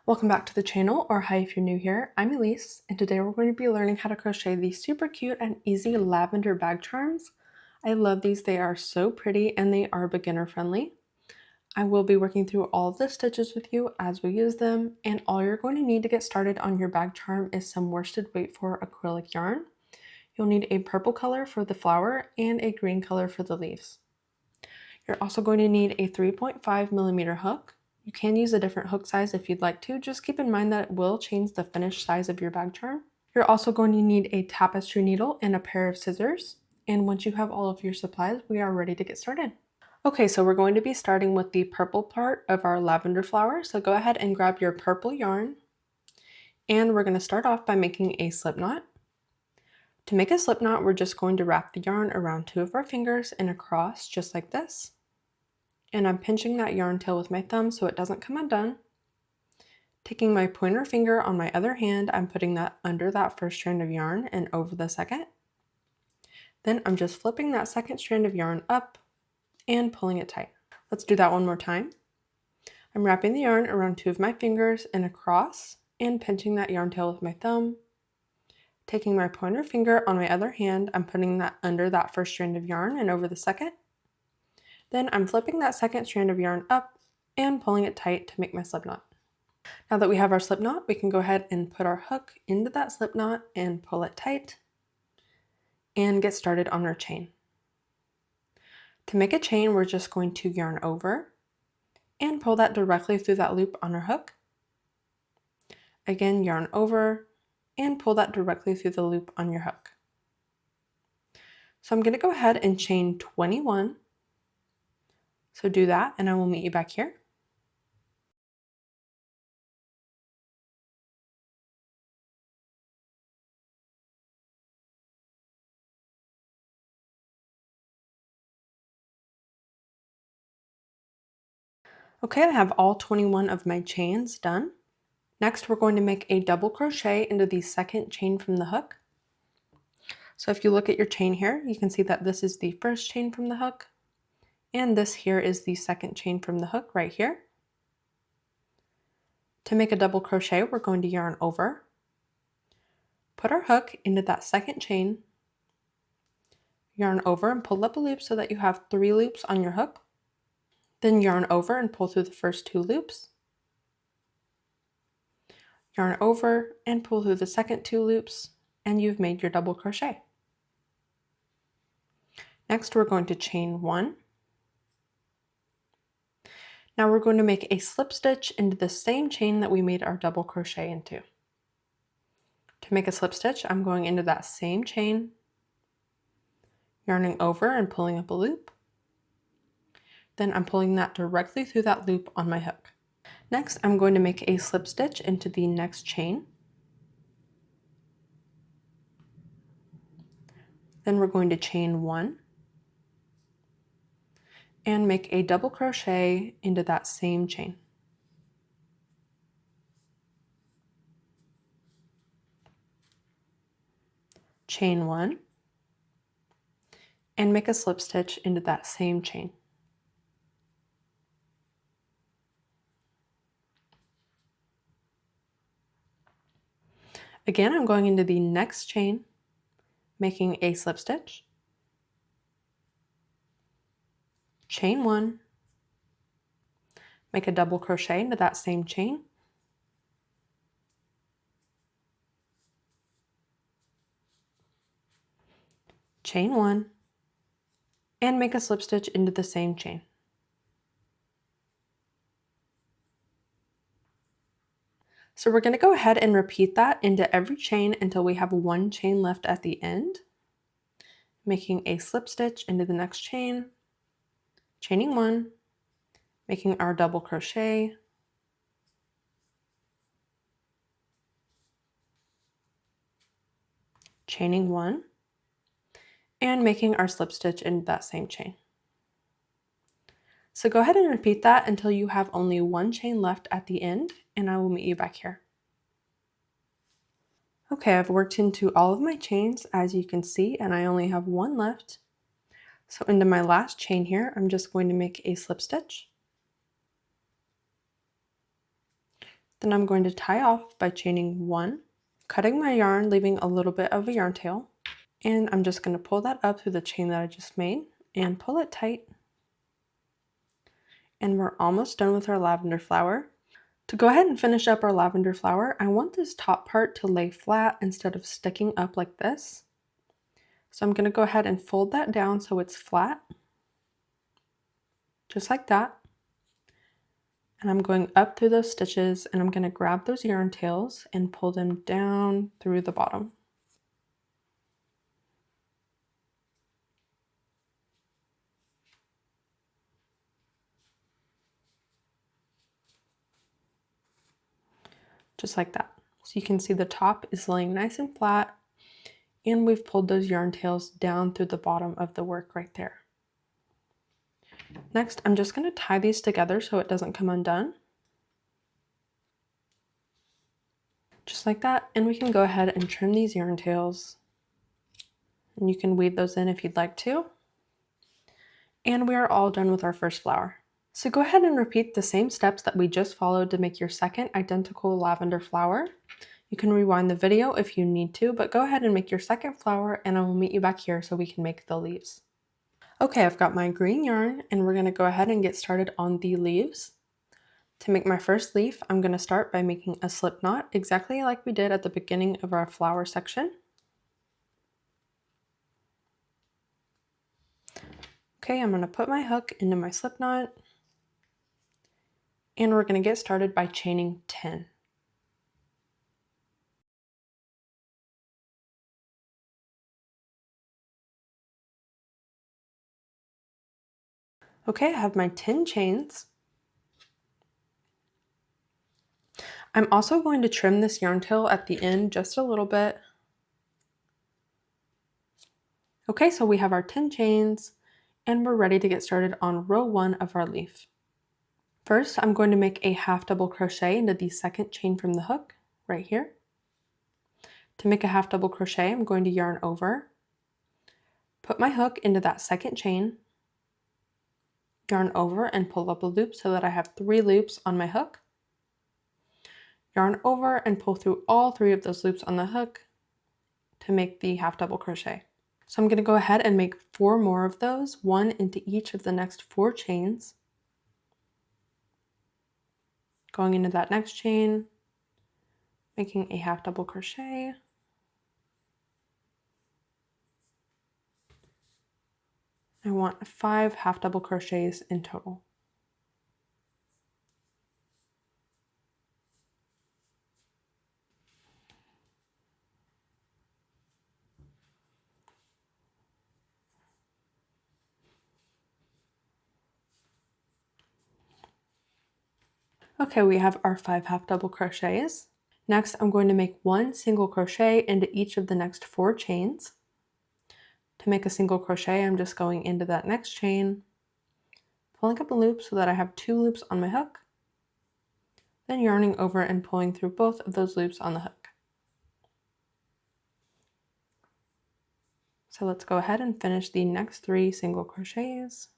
Welcome back to the channel, or hi if you're new here. I'm Elise, and today we're going to be learning how to crochet these super cute and easy lavender bag charms. I love these, they are so pretty and they are beginner friendly. I will be working through all of the stitches with you as we use them, and all you're going to need to get started on your bag charm is some worsted weight for acrylic yarn. You'll need a purple color for the flower and a green color for the leaves. You're also going to need a 3.5mm hook. You can use a different hook size if you'd like to, just keep in mind that it will change the finished size of your bag charm. You're also going to need a tapestry needle and a pair of scissors. And once you have all of your supplies, we are ready to get started. Okay, so we're going to be starting with the purple part of our lavender flower. So go ahead and grab your purple yarn. And we're going to start off by making a slip knot. To make a slip knot, we're just going to wrap the yarn around two of our fingers and across, just like this. And I'm pinching that yarn tail with my thumb so it doesn't come undone. Taking my pointer finger on my other hand, I'm putting that under that first strand of yarn and over the second. Then I'm just flipping that second strand of yarn up and pulling it tight. Let's do that one more time. I'm wrapping the yarn around two of my fingers and across and pinching that yarn tail with my thumb. Taking my pointer finger on my other hand, I'm putting that under that first strand of yarn and over the second. Then I'm flipping that second strand of yarn up and pulling it tight to make my slip knot. Now that we have our slip knot, we can go ahead and put our hook into that slip knot and pull it tight and get started on our chain. To make a chain, we're just going to yarn over and pull that directly through that loop on our hook. Again, yarn over and pull that directly through the loop on your hook. So I'm going to go ahead and chain 21. So do that and I will meet you back here. Okay, I have all 21 of my chains done. Next, we're going to make a double crochet into the second chain from the hook. So if you look at your chain here, you can see that this is the first chain from the hook, and this here is the second chain from the hook right here. To make a double crochet, we're going to yarn over, put our hook into that second chain, yarn over and pull up a loop so that you have 3 loops on your hook. Then yarn over and pull through the first 2 loops. Yarn over and pull through the second 2 loops, and you've made your double crochet. Next, we're going to chain 1. Now we're going to make a slip stitch into the same chain that we made our double crochet into. To make a slip stitch, I'm going into that same chain, yarning over and pulling up a loop. Then I'm pulling that directly through that loop on my hook. Next, I'm going to make a slip stitch into the next chain. Then we're going to chain 1 and make a double crochet into that same chain. Chain 1 and make a slip stitch into that same chain. Again, I'm going into the next chain, making a slip stitch, chain 1, make a double crochet into that same chain, chain 1, and make a slip stitch into the same chain. So we're going to go ahead and repeat that into every chain until we have 1 chain left at the end, making a slip stitch into the next chain, chaining 1, making our double crochet, chaining 1, and making our slip stitch into that same chain. So go ahead and repeat that until you have only 1 chain left at the end, and I will meet you back here. Okay, I've worked into all of my chains, as you can see, and I only have 1 left. So into my last chain here, I'm just going to make a slip stitch, Then I'm going to tie off by chaining 1, cutting my yarn, leaving a little bit of a yarn tail, and I'm just going to pull that up through the chain that I just made and pull it tight. And we're almost done with our lavender flower. To go ahead and finish up our lavender flower, I want this top part to lay flat instead of sticking up like this. So I'm going to go ahead and fold that down so it's flat, just like that. And I'm going up through those stitches, and I'm going to grab those yarn tails and pull them down through the bottom. Just like that. So you can see the top is laying nice and flat, and we've pulled those yarn tails down through the bottom of the work right there. Next, I'm just going to tie these together so it doesn't come undone. Just like that, and we can go ahead and trim these yarn tails. And you can weave those in if you'd like to. And we are all done with our first flower. So go ahead and repeat the same steps that we just followed to make your second identical lavender flower. You can rewind the video if you need to, but go ahead and make your second flower, and I will meet you back here so we can make the leaves. Okay, I've got my green yarn, and we're going to go ahead and get started on the leaves. To make my first leaf, I'm going to start by making a slip knot exactly like we did at the beginning of our flower section. Okay, I'm going to put my hook into my slip knot, and we're going to get started by chaining 10. Okay, I have my 10 chains. I'm also going to trim this yarn tail at the end just a little bit. Okay, so we have our 10 chains, and we're ready to get started on row 1 of our leaf. First, I'm going to make a half double crochet into the second chain from the hook right here. To make a half double crochet, I'm going to yarn over, put my hook into that second chain, yarn over and pull up a loop so that I have 3 loops on my hook. Yarn over and pull through all 3 of those loops on the hook to make the half double crochet. So I'm going to go ahead and make 4 more of those, 1 into each of the next 4 chains. Going into that next chain, making a half double crochet. I want 5 half double crochets in total. Okay, we have our 5 half double crochets. Next, I'm going to make 1 single crochet into each of the next 4 chains. To make a single crochet, I'm just going into that next chain, pulling up a loop so that I have 2 loops on my hook, then yarning over and pulling through both of those loops on the hook. So let's go ahead and finish the next 3 single crochets.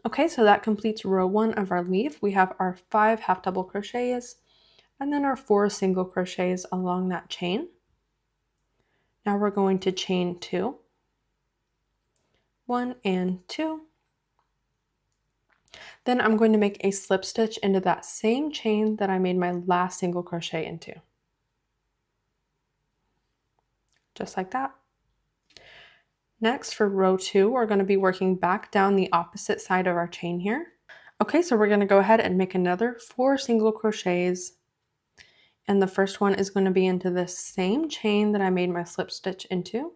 Okay, so that completes row 1 of our leaf. We have our 5 half double crochets and then our 4 single crochets along that chain. Now we're going to chain 2, 1 and 2. Then I'm going to make a slip stitch into that same chain that I made my last single crochet into. Just like that. Next, for row 2, we're going to be working back down the opposite side of our chain here. Okay, so we're going to go ahead and make another 4 single crochets. And the first one is going to be into this same chain that I made my slip stitch into.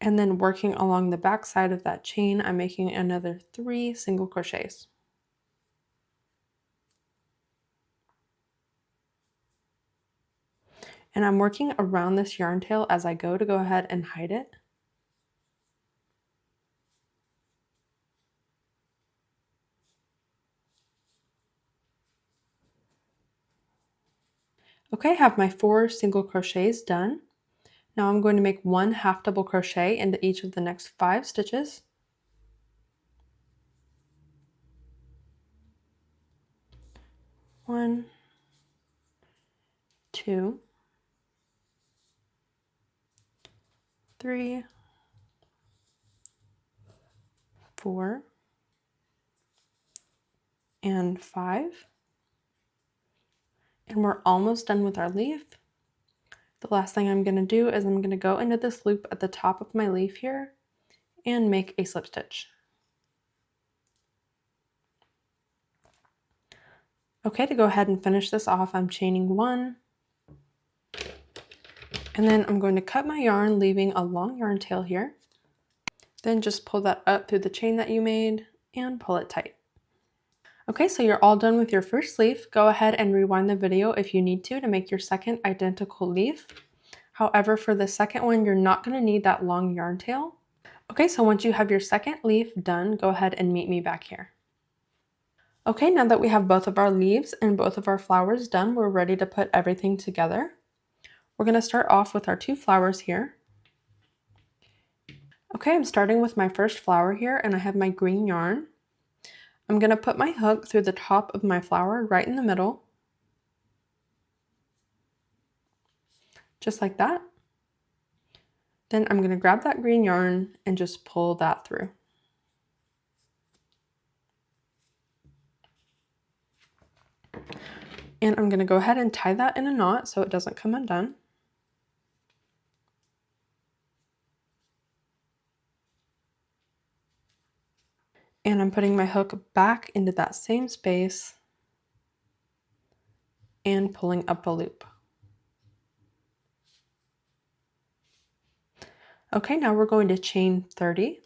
And then working along the back side of that chain, I'm making another 3 single crochets. And I'm working around this yarn tail as I go to go ahead and hide it. Okay, I have my 4 single crochets done. Now I'm going to make 1 half double crochet into each of the next 5 stitches. One, 2, 3, 4, and 5. And we're almost done with our leaf. The last thing I'm going to do is I'm going to go into this loop at the top of my leaf here and make a slip stitch. Okay, to go ahead and finish this off, I'm chaining 1, and then I'm going to cut my yarn, leaving a long yarn tail here. Then just pull that up through the chain that you made and pull it tight. Okay, so you're all done with your first leaf. Go ahead and rewind the video if you need to make your second identical leaf. However, for the second one, you're not going to need that long yarn tail. Okay, so once you have your second leaf done, go ahead and meet me back here. Okay, now that we have both of our leaves and both of our flowers done, we're ready to put everything together. We're going to start off with our 2 flowers here. Okay, I'm starting with my first flower here, and I have my green yarn. I'm going to put my hook through the top of my flower right in the middle, just like that. Then I'm going to grab that green yarn and just pull that through. And I'm going to go ahead and tie that in a knot so it doesn't come undone. And I'm putting my hook back into that same space and pulling up a loop. Okay, now we're going to chain 30.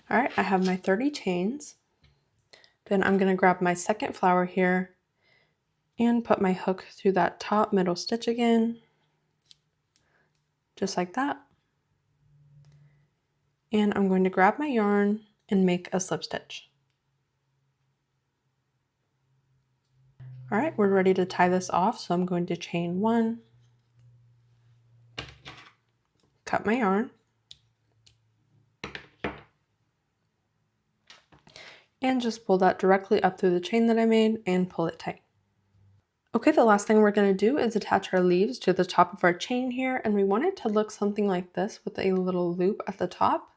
All right, I have my 30 chains. Then I'm going to grab my second flower here and put my hook through that top middle stitch again, just like that. And I'm going to grab my yarn and make a slip stitch. All right, we're ready to tie this off, so I'm going to chain 1, cut my yarn, and just pull that directly up through the chain that I made and pull it tight. Okay, the last thing we're going to do is attach our leaves to the top of our chain here, and we want it to look something like this with a little loop at the top.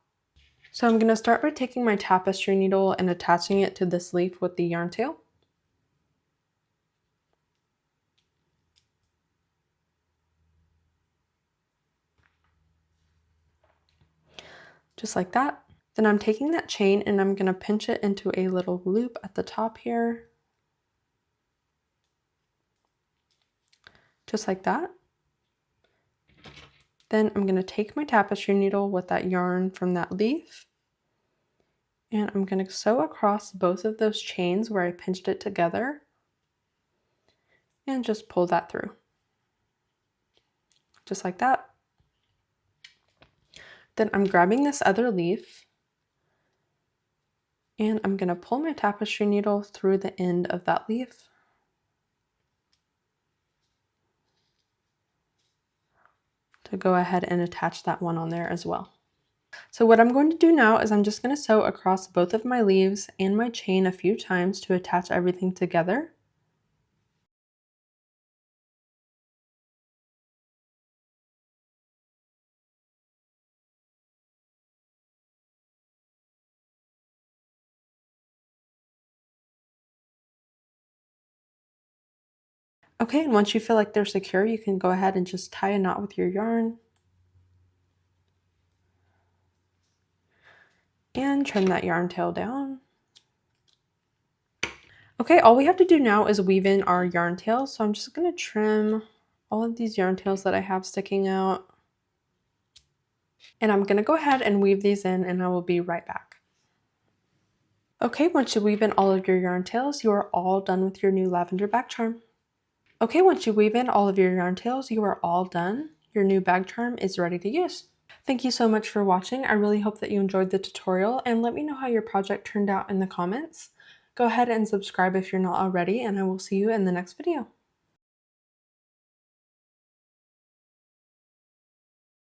So I'm going to start by taking my tapestry needle and attaching it to this leaf with the yarn tail. Just like that. Then I'm taking that chain and I'm going to pinch it into a little loop at the top here. Just like that. Then I'm going to take my tapestry needle with that yarn from that leaf, and I'm going to sew across both of those chains where I pinched it together and just pull that through. Just like that. Then I'm grabbing this other leaf and I'm going to pull my tapestry needle through the end of that leaf. To go ahead and attach that one on there as well. So what I'm going to do now is I'm just going to sew across both of my leaves and my chain a few times to attach everything together. Okay, and once you feel like they're secure, you can go ahead and just tie a knot with your yarn. And trim that yarn tail down. Okay, all we have to do now is weave in our yarn tails. So I'm just going to trim all of these yarn tails that I have sticking out. And I'm going to go ahead and weave these in, and I will be right back. Okay, once you weave in all of your yarn tails, you are all done with your new lavender bag charm. Okay, once you weave in all of your yarn tails, you are all done. Your new bag charm is ready to use. Thank you so much for watching. I really hope that you enjoyed the tutorial, and let me know how your project turned out in the comments. Go ahead and subscribe if you're not already, and I will see you in the next video.